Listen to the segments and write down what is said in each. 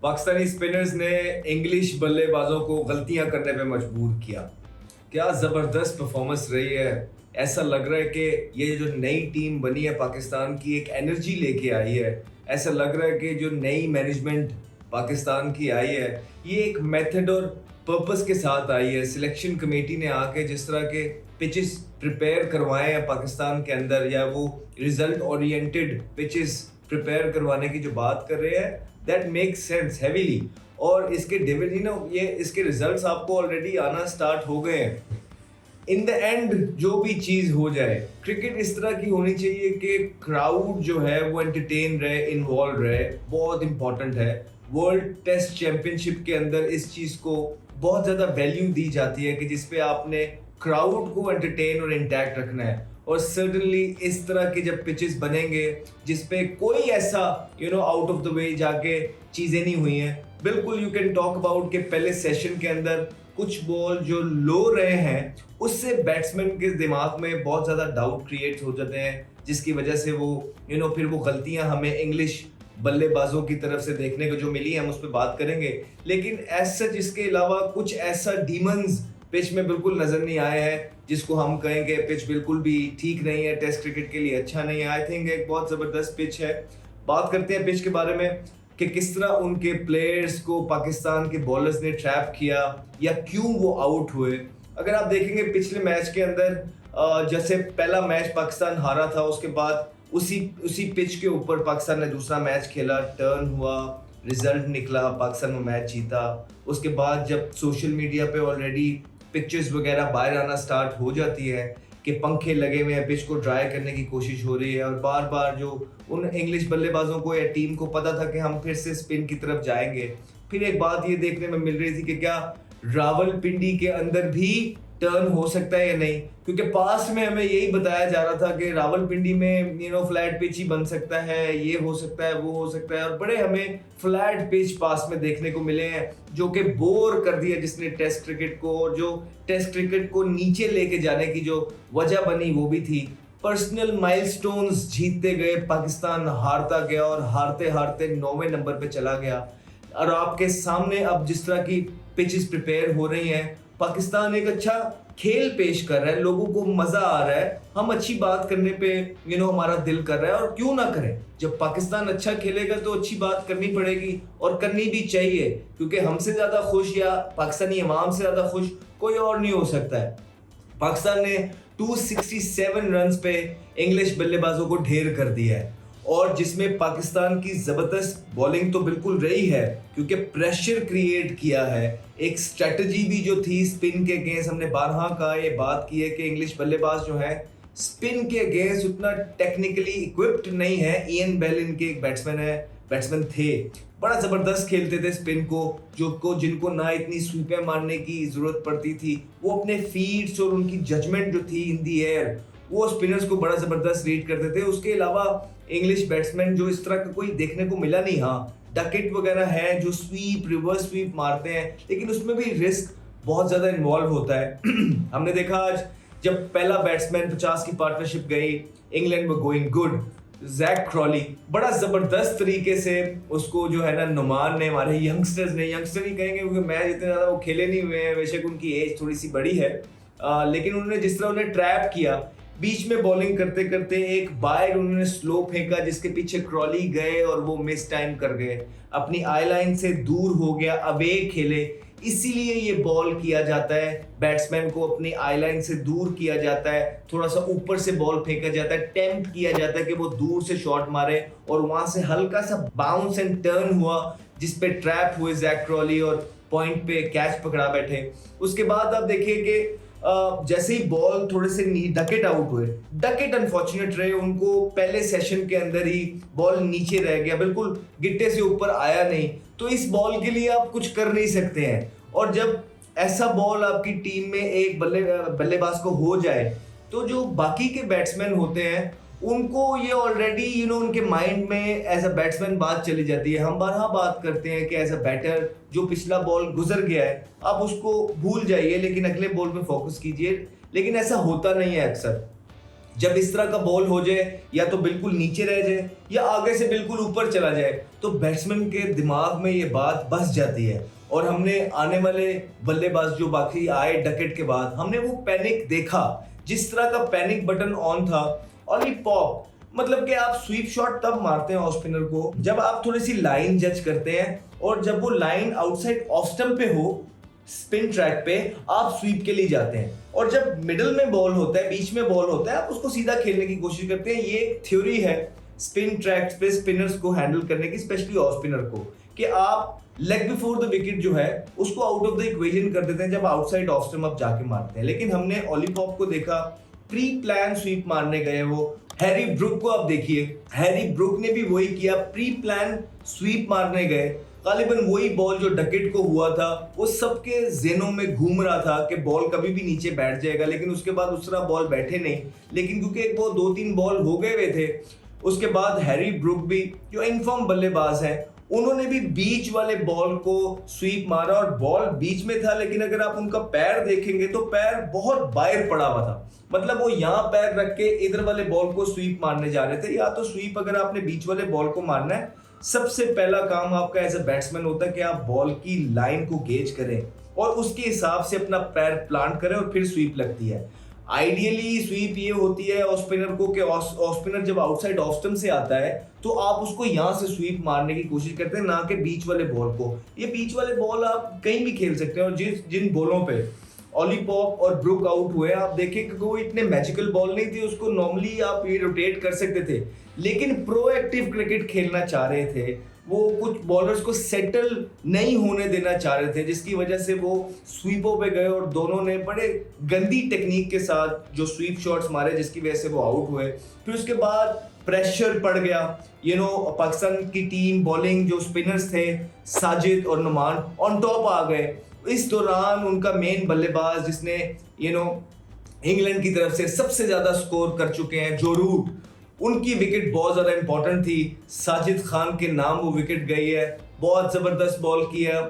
Pakistani spinners ने English बल्लेबाजों को गलतियां करने पे मजबूर किया। क्या ज़बरदस्त परफॉर्मेंस रही है। ऐसा लग रहा है कि ये जो नई टीम बनी है पाकिस्तान की एक एनर्जी लेके आई है। ऐसा लग रहा है कि जो नई मैनेजमेंट पाकिस्तान की आई है ये एक मेथड और पर्पस के साथ आई है। सिलेक्शन कमेटी ने आके जिस तरह के पिचेस प्रिपेयर करवाए हैं पाकिस्तान के अंदर, या वो रिजल्ट ओरिएंटेड पिचेस प्रिपेयर करवाने की जो बात कर रहे हैं, दैट मेक्स सेंस हेवीली। और इसके ये इसके रिजल्ट्स आपको ऑलरेडी आना स्टार्ट हो गए हैं। इन द एंड जो भी चीज़ हो जाए, क्रिकेट इस तरह की होनी चाहिए कि क्राउड जो है वो एंटरटेन रहे, इन्वॉल्व रहे। बहुत इंपॉर्टेंट है। वर्ल्ड टेस्ट चैंपियनशिप के अंदर इस चीज़ को बहुत ज़्यादा वैल्यू दी जाती है कि जिसपे आपने क्राउड को एंटरटेन और इंटैक्ट रखना है। और सर्टनली इस तरह के जब पिचेस बनेंगे जिसपे कोई ऐसा आउट ऑफ द वे जाके चीज़ें नहीं हुई हैं, बिल्कुल यू कैन टॉक अबाउट के पहले सेशन के अंदर कुछ बॉल जो लो रहे हैं उससे बैट्समैन के दिमाग में बहुत ज़्यादा डाउट क्रिएट हो जाते हैं, जिसकी वजह से वो फिर वो गलतियां हमें इंग्लिश बल्लेबाजों की तरफ से देखने को जो मिली है हम उस पर बात करेंगे। लेकिन एज सच इसके अलावा कुछ ऐसा डीमंस पिच में बिल्कुल नजर नहीं आए हैं जिसको हम कहेंगे पिच बिल्कुल भी ठीक नहीं है, टेस्ट क्रिकेट के लिए अच्छा नहीं है। आई थिंक एक बहुत ज़बरदस्त पिच है। बात करते हैं पिच के बारे में कि किस तरह उनके प्लेयर्स को पाकिस्तान के बॉलर्स ने ट्रैप किया या क्यों वो आउट हुए। अगर आप देखेंगे पिछले मैच के अंदर जैसे पहला मैच पाकिस्तान हारा था, उसके बाद उसी पिच के ऊपर पाकिस्तान ने दूसरा मैच खेला, टर्न हुआ, रिजल्ट निकला, पाकिस्तान में मैच जीता। उसके बाद जब सोशल मीडिया पे ऑलरेडी पिक्चर्स वगैरह बाहर आना स्टार्ट हो जाती है कि पंखे लगे हुए हैं, पिच को ड्राई करने की कोशिश हो रही है, और बार बार जो उन इंग्लिश बल्लेबाजों को या टीम को पता था कि हम फिर से स्पिन की तरफ जाएंगे। फिर एक बात ये देखने में मिल रही थी कि क्या रावलपिंडी के अंदर भी टर्न हो सकता है या नहीं, क्योंकि पास में हमें यही बताया जा रहा था कि रावलपिंडी में फ्लैट पिच ही बन सकता है, ये हो सकता है, वो हो सकता है, और बड़े हमें फ्लैट पिच पास में देखने को मिले हैं जो कि बोर कर दिया जिसने टेस्ट क्रिकेट को, और जो टेस्ट क्रिकेट को नीचे लेके जाने की जो वजह बनी वो भी थी पर्सनल माइलस्टोन्स जीतते गए, पाकिस्तान हारता गया और हारते हारते 9वें नंबर पे चला गया। और आपके सामने अब जिस तरह की पिचेस प्रिपेयर हो रही हैं, पाकिस्तान एक अच्छा खेल पेश कर रहा है, लोगों को मजा आ रहा है, हम अच्छी बात करने पे हमारा दिल कर रहा है। और क्यों ना करें, जब पाकिस्तान अच्छा खेलेगा तो अच्छी बात करनी पड़ेगी और करनी भी चाहिए, क्योंकि हमसे ज्यादा खुश या पाकिस्तानी अवाम से ज्यादा खुश कोई और नहीं हो सकता है। पाकिस्तान ने 267 रन पे इंग्लिश बल्लेबाजों को ढेर कर दिया है, और जिसमें पाकिस्तान की ज़बरदस्त बॉलिंग तो बिल्कुल रही है क्योंकि प्रेशर क्रिएट किया है। एक स्ट्रेटजी भी जो थी स्पिन के अगेंस्ट, हमने बारहा का ये बात की है कि इंग्लिश बल्लेबाज जो है स्पिन के अगेंस्ट उतना टेक्निकली इक्विप्ड नहीं है। इयन बेल इनके एक बैट्समैन थे, बड़ा ज़बरदस्त खेलते थे स्पिन को, जिनको ना इतनी स्वीपें मारने की ज़रूरत पड़ती थी, वो अपने फीट्स और उनकी जजमेंट जो थी इन दी एयर वो स्पिनर्स को बड़ा ज़बरदस्त रीड करते थे। उसके अलावा इंग्लिश बैट्समैन जो इस तरह का कोई देखने को मिला नहीं। हाँ, डकेट वगैरह है जो रिवर्स स्वीप मारते हैं, लेकिन उसमें भी रिस्क बहुत ज़्यादा इन्वॉल्व होता है। हमने देखा आज जब पहला बैट्समैन 50 की पार्टनरशिप गई, इंग्लैंड में गोइंग गुड, जैक क्रॉली बड़ा ज़बरदस्त तरीके से उसको जो है ना नुमान ने, हमारे यंगस्टर ही कहेंगे क्योंकि मैच इतने ज़्यादा वो खेले नहीं हुए हैं, बेशक उनकी एज थोड़ी सी बड़ी है, लेकिन उन्होंने जिस तरह उन्हें ट्रैप किया, बीच में बॉलिंग करते करते एक बाइट उन्होंने स्लो फेंका जिसके पीछे क्रॉली गए और वो मिस टाइम कर गए, अपनी आई लाइन से दूर हो गया, अवे खेले। इसीलिए ये बॉल किया जाता है, बैट्समैन को अपनी आई लाइन से दूर किया जाता है, थोड़ा सा ऊपर से बॉल फेंका जाता है, टेम्प्ट किया जाता है कि वो दूर से शॉट मारे, और वहां से हल्का सा बाउंस एंड टर्न हुआ जिसपे ट्रैप हुए जैक क्रॉली और पॉइंट पे कैच पकड़ा बैठे। उसके बाद आप देखिए कि जैसे ही बॉल थोड़े से डकेट आउट हुए, डकेट अनफॉर्चुनेट रहे, उनको पहले सेशन के अंदर ही बॉल नीचे रह गया, बिल्कुल गिट्टे से ऊपर आया नहीं, तो इस बॉल के लिए आप कुछ कर नहीं सकते हैं। और जब ऐसा बॉल आपकी टीम में एक बल्लेबाज को हो जाए तो जो बाकी के बैट्समैन होते हैं उनको ये ऑलरेडी उनके माइंड में एज अ बैट्समैन बात चली जाती है। हम बारहा बात करते हैं कि एज अ बैटर जो पिछला बॉल गुजर गया है आप उसको भूल जाइए, लेकिन अगले बॉल पे फोकस कीजिए, लेकिन ऐसा होता नहीं है अक्सर। जब इस तरह का बॉल हो जाए या तो बिल्कुल नीचे रह जाए या आगे से बिल्कुल ऊपर चला जाए तो बैट्समैन के दिमाग में ये बात बस जाती है। और हमने आने वाले बल्लेबाज जो बाकी आए डकेट के बाद हमने वो पैनिक देखा, जिस तरह का पैनिक बटन ऑन था। और ये पॉप मतलब कि आप स्वीप शॉट तब मारते हैं ऑफ स्पिनर को जब आप थोड़ी सी लाइन जज करते हैं और जब वो लाइन आउटसाइड ऑफ स्टंप पे हो, स्पिन ट्रैक पे आप स्वीप के लिए जाते हैं। और जब मिडिल में बॉल होता है, बीच में बॉल होता है, आप उसको सीधा खेलने की कोशिश करते हैं। ये एक थ्योरी है स्पिन ट्रैक्स पे स्पिनर्स को हैंडल करने की, स्पेशली ऑफ स्पिनर को, कि आप लेग बिफोर द विकेट जो है उसको आउट ऑफ द इक्वेशन कर देते हैं जब आउटसाइड ऑफ स्टंप आप जाके मारते हैं। लेकिन हमने ओली पॉप को देखा, प्री प्लान स्वीप मारने गए वो। हैरी ब्रुक को आप देखिए, हैरी ब्रुक ने भी वही किया, प्री प्लान स्वीप मारने गए। गालिबन वही बॉल जो डकेट को हुआ था वो सबके ज़हनों में घूम रहा था कि बॉल कभी भी नीचे बैठ जाएगा, लेकिन उसके बाद दूसरा बॉल बैठे नहीं। लेकिन क्योंकि वो 2-3 बॉल हो गए हुए थे, उसके बाद हैरी ब्रुक भी जो इनफॉर्म बल्लेबाज है उन्होंने भी बीच वाले बॉल को स्वीप मारा। और बॉल बीच में था, लेकिन अगर आप उनका पैर देखेंगे तो पैर बहुत बाहर पड़ा हुआ था। मतलब वो यहाँ पैर रख के इधर वाले बॉल को स्वीप मारने जा रहे थे। या तो स्वीप अगर आपने बीच वाले बॉल को मारना है, सबसे पहला काम आपका एज अ बैट्समैन होता है कि आप बॉल की लाइन को गेज करें और उसके हिसाब से अपना पैर प्लांट करें और फिर स्वीप लगती है। आइडियली स्वीप ये होती है ऑफ स्पिनर को कि ऑफ स्पिनर जब आउटसाइड ऑफ स्टंप से आता है तो आप उसको यहाँ से स्वीप मारने की कोशिश करते हैं, ना कि बीच वाले बॉल को। ये बीच वाले बॉल आप कहीं भी खेल सकते हैं। और जिन बॉलों पे ओली पॉप और ब्रुक आउट हुए, आप देखें कि वो इतने मैजिकल बॉल नहीं थी, उसको नॉर्मली आप ये रोटेट कर सकते थे। लेकिन प्रोएक्टिव क्रिकेट खेलना चाह रहे थे वो, कुछ बॉलर्स को सेटल नहीं होने देना चाह रहे थे, जिसकी वजह से वो स्वीपों पे गए और दोनों ने बड़े गंदी टेक्निक के साथ जो स्वीप शॉट्स मारे, जिसकी वजह से वो आउट हुए। फिर उसके बाद प्रेशर पड़ गया। पाकिस्तान की टीम बॉलिंग जो स्पिनर्स थे साजिद और नुमान ऑन टॉप आ गए। इस दौरान उनका मेन बल्लेबाज जिसने इंग्लैंड की तरफ से सबसे ज्यादा स्कोर कर चुके हैं, जो रूट, उनकी विकेट बहुत ज़्यादा इंपॉर्टेंट थी। साजिद खान के नाम वो विकेट गई है। बहुत ज़बरदस्त बॉल किया,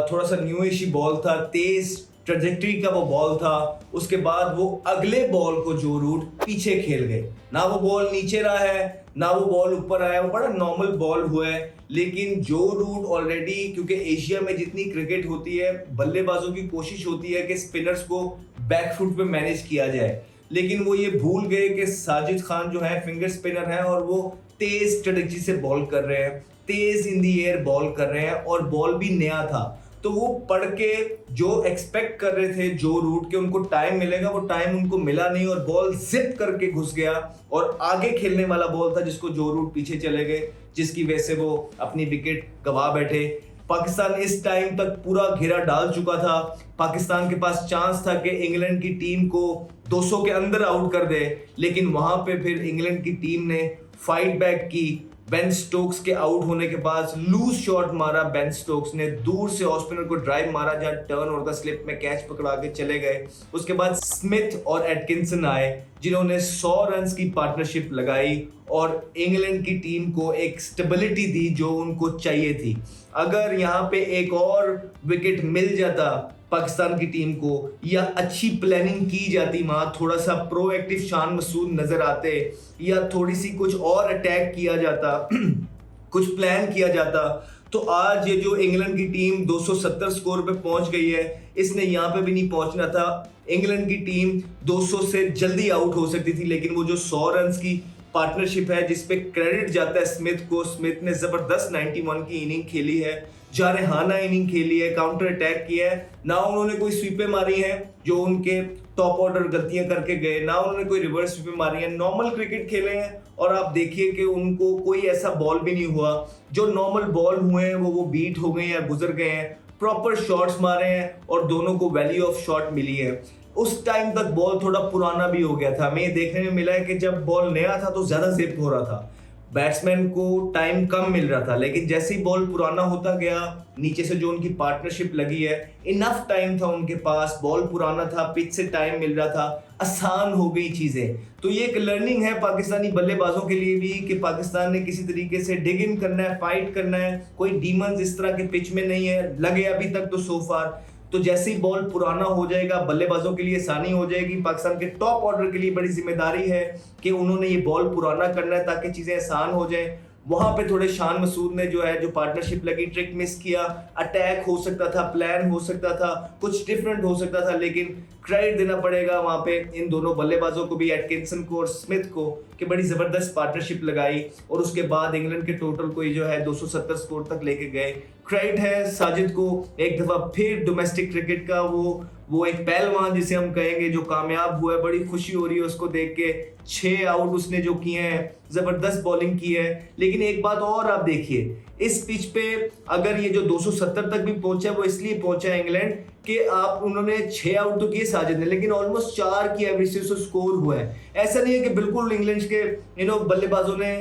थोड़ा सा न्यूइश ही बॉल था, तेज ट्रेजेक्टरी का वो बॉल था। उसके बाद वो अगले बॉल को जो रूट पीछे खेल गए, ना वो बॉल नीचे रहा है ना वो बॉल ऊपर आया, वो बड़ा नॉर्मल बॉल हुआ है। लेकिन जो रूट ऑलरेडी, क्योंकि एशिया में जितनी क्रिकेट होती है बल्लेबाजों की कोशिश होती है कि स्पिनर्स को बैकफुट पे मैनेज किया जाए, लेकिन वो ये भूल गए कि साजिद खान जो है फिंगर स्पिनर है और वो तेज स्ट्रेटजी से बॉल कर रहे हैं, तेज इन दी एयर बॉल कर रहे हैं और बॉल भी नया था। तो वो पढ़ के जो एक्सपेक्ट कर रहे थे जो रूट के उनको टाइम मिलेगा, वो टाइम उनको मिला नहीं और बॉल जिप करके घुस गया और आगे खेलने वाला बॉल था जिसको जो रूट पीछे चले गए, जिसकी वजह से वो अपनी विकेट गवा बैठे। पाकिस्तान इस टाइम तक पूरा घेरा डाल चुका था। पाकिस्तान के पास चांस था कि इंग्लैंड की टीम को 200 के अंदर आउट कर दे, लेकिन वहां पे फिर इंग्लैंड की टीम ने फाइट बैक की। बेन स्टोक्स के आउट होने के बाद लूज शॉट मारा, बेन स्टोक्स ने दूर से ऑफ स्पिनर को ड्राइव मारा जहां टर्न और का स्लिप में कैच पकड़ा के चले गए। उसके बाद स्मिथ और एटकिंसन आए जिन्होंने 100 रन की पार्टनरशिप लगाई और इंग्लैंड की टीम को एक स्टेबिलिटी दी जो उनको चाहिए थी। अगर यहाँ पे एक और विकेट मिल जाता पाकिस्तान की टीम को, या अच्छी प्लानिंग की जाती, वहाँ थोड़ा सा प्रोएक्टिव शान मसूद नजर आते, या थोड़ी सी कुछ और अटैक किया जाता कुछ प्लान किया जाता, तो आज ये जो इंग्लैंड की टीम 270 स्कोर पे पहुंच गई है, इसने यहाँ पे भी नहीं पहुंचना था। इंग्लैंड की टीम 200 से जल्दी आउट हो सकती थी, लेकिन वो जो 100 रन की पार्टनरशिप है जिसपे क्रेडिट जाता है स्मिथ को, स्मिथ ने जबरदस्त 91 की इनिंग खेली है, जारहाना इनिंग खेली है, काउंटर अटैक किया है। ना उन्होंने कोई स्वीपें मारी हैं जो उनके टॉप ऑर्डर गलतियां करके गए, ना उन्होंने कोई रिवर्स स्वीपें मारी हैं, नॉर्मल क्रिकेट खेले हैं। और आप देखिए कि उनको कोई ऐसा बॉल भी नहीं हुआ, जो नॉर्मल बॉल हुए हैं वो बीट हो गए या गुजर गए हैं, प्रॉपर शॉट्स मारे हैं और दोनों को वैल्यू ऑफ शॉट मिली है। उस टाइम तक बॉल थोड़ा पुराना भी हो गया था। हमें ये देखने में मिला है कि जब बॉल नया था तो ज्यादा जिप हो रहा था, बैट्समैन को टाइम कम मिल रहा था, लेकिन जैसे ही बॉल पुराना होता गया, नीचे से जो उनकी पार्टनरशिप लगी है, इनफ टाइम था उनके पास, बॉल पुराना था, पिच से टाइम मिल रहा था, आसान हो गई चीजें। तो ये एक लर्निंग है पाकिस्तानी बल्लेबाजों के लिए भी कि पाकिस्तान ने किसी तरीके से डिग इन करना है, फाइट करना है। कोई डीमंस इस तरह के पिच में नहीं है लगे अभी तक तो सो फार। तो जैसे ही बॉल पुराना हो जाएगा बल्लेबाजों के लिए आसानी हो जाएगी। पाकिस्तान के टॉप ऑर्डर के लिए बड़ी जिम्मेदारी है कि उन्होंने ये बॉल पुराना करना है ताकि चीजें आसान हो जाए। वहां पे थोड़े शान मसूद ने जो है जो पार्टनरशिप लगी ट्रिक मिस किया। अटैक हो सकता था, प्लान हो सकता था, कुछ डिफरेंट हो सकता था, लेकिन क्रेडिट देना पड़ेगा वहां पे इन दोनों बल्लेबाजों को भी, एटकिंसन को और स्मिथ को, कि बड़ी जबरदस्त पार्टनरशिप लगाई और उसके बाद इंग्लैंड के टोटल को जो है 270 स्कोर तक लेके गए। क्रेडिट है साजिद को एक दफा फिर डोमेस्टिक क्रिकेट का वो एक पहलवान जिसे हम कहेंगे जो कामयाब हुआ है। बड़ी खुशी हो रही है उसको देख के। 6 आउट उसने जो किए हैं, जबरदस्त बॉलिंग की है। लेकिन एक बात और आप देखिए, इस पिच पे अगर ये जो 270 तक भी पहुंचा वो इसलिए पहुंचा है इंग्लैंड कि आप उन्होंने 6 आउट तो किए साजिद ने, लेकिन ऑलमोस्ट 4 की एवरेज से स्कोर हुआ है। ऐसा नहीं है कि बिल्कुल इंग्लैंड के बल्लेबाजों ने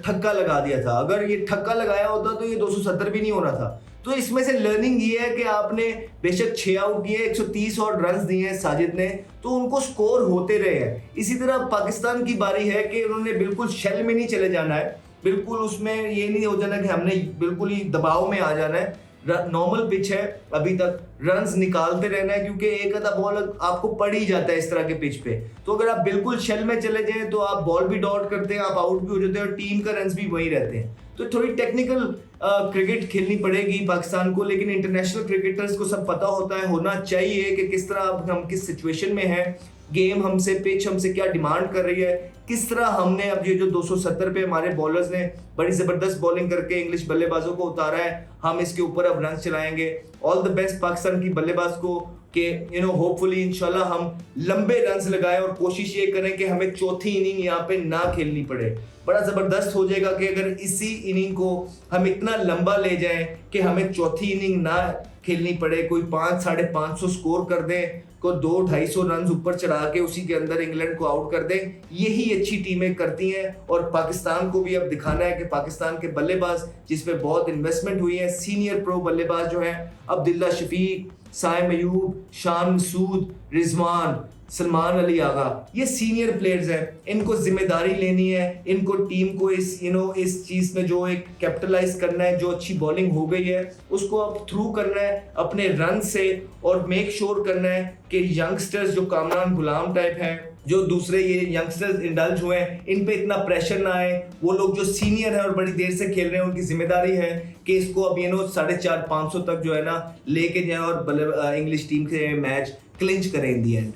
ठक्का लगा दिया था। अगर ये ठक्का लगाया होता तो ये 270 भी नहीं होना था। तो इसमें से लर्निंग ये है कि आपने बेशक 6 आउट किए, 130 और रन दिए हैं साजिद ने, तो उनको स्कोर होते रहे हैं। इसी तरह पाकिस्तान की बारी है कि उन्होंने बिल्कुल शेल में नहीं चले जाना है, बिल्कुल उसमें ये नहीं हो जाना कि हमने बिल्कुल ही दबाव में आ जाना है। नॉर्मल पिच है, अभी तक रन्स निकालते रहना है, क्योंकि एक आधा बॉल आपको पड़ ही जाता है इस तरह के पिच पे। तो अगर आप बिल्कुल शेल में चले जाएं तो आप बॉल भी डॉट करते हैं, आप आउट भी हो जाते हैं और टीम का रन्स भी वही रहते हैं। तो थोड़ी टेक्निकल क्रिकेट खेलनी पड़ेगी पाकिस्तान को, लेकिन इंटरनेशनल क्रिकेटर्स को सब पता होता है, होना चाहिए कि किस तरह हम किस सिचुएशन में हैं, गेम हमसे, पिच हमसे क्या डिमांड कर रही है, किस तरह हमने अब ये जो 270 पे हमारे बॉलर्स ने बड़ी जबरदस्त बॉलिंग करके इंग्लिश बल्लेबाजों को उतारा है, हम इसके ऊपर अब रन चलाएंगे। ऑल द बेस्ट पाकिस्तान की बल्लेबाज को कि होपफुली इंशाल्लाह हम लंबे रन्स लगाएं और कोशिश ये करें कि हमें चौथी इनिंग यहाँ पे ना खेलनी पड़े। बड़ा जबरदस्त हो जाएगा कि अगर इसी इनिंग को हम इतना लंबा ले जाएं कि हमें चौथी इनिंग ना खेलनी पड़े, कोई 500-550 स्कोर कर दें, को 200-250 रन ऊपर चढ़ा के उसी के अंदर इंग्लैंड को आउट कर दें। यही अच्छी टीमें करती हैं और पाकिस्तान को भी अब दिखाना है कि पाकिस्तान के बल्लेबाज जिसपे बहुत इन्वेस्टमेंट हुई है, सीनियर प्रो बल्लेबाज जो हैं अब्दुल्ला शफीक, साइम अयूब, शान मसूद, रिजवान, सलमान अली आगा, ये सीनियर प्लेयर्स हैं। इनको जिम्मेदारी लेनी है, इनको टीम को इस चीज में जो एक कैपिटलाइज करना है, जो अच्छी बॉलिंग हो गई है उसको अब थ्रू करना है अपने रन से, और मेक श्योर करना है कि यंगस्टर्स जो कामरान गुलाम टाइप हैं, जो दूसरे ये यंगस्टर्स इंडल्ज हुए हैं, इन पे इतना प्रेशर ना आए। वो लोग जो सीनियर हैं और बड़ी देर से खेल रहे हैं, उनकी जिम्मेदारी है कि इसको अब 450-500 तक जो है ना लेके जाएं और इंग्लिश टीम के मैच क्लिंच करें इन दी and.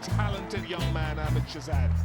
Talented young man, Ahmed Shahzad.